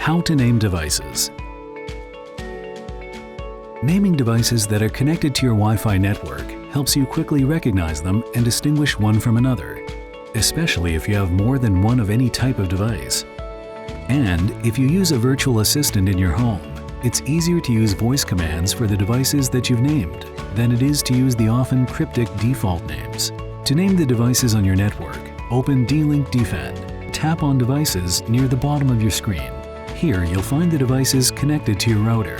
How to name devices. Naming devices that are connected to your Wi-Fi network helps you quickly recognize them and distinguish one from another, especially if you have more than one of any type of device. And if you use a virtual assistant in your home, it's easier to use voice commands for the devices that you've named than it is to use the often cryptic default names. To name the devices on your network, open D-Link Defend. Tap on Devices near the bottom of your screen. Here you'll find the devices connected to your router.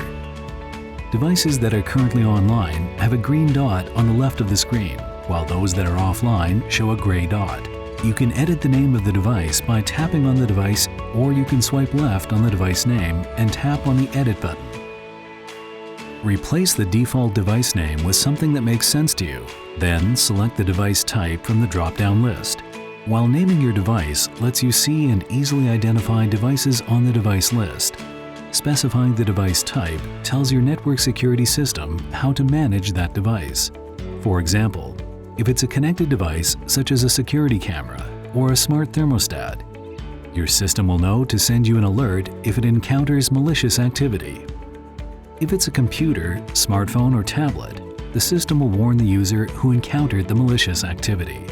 Devices that are currently online have a green dot on the left of the screen, while those that are offline show a gray dot. You can edit the name of the device by tapping on the device, or you can swipe left on the device name and tap on the Edit button. Replace the default device name with something that makes sense to you. Then select the device type from the drop-down list. While naming your device lets you see and easily identify devices on the device list. Specifying the device type tells your network security system how to manage that device. For example, if it's a connected device such as a security camera or a smart thermostat, your system will know to send you an alert if it encounters malicious activity. If it's a computer, smartphone, or tablet, the system will warn the user who encountered the malicious activity.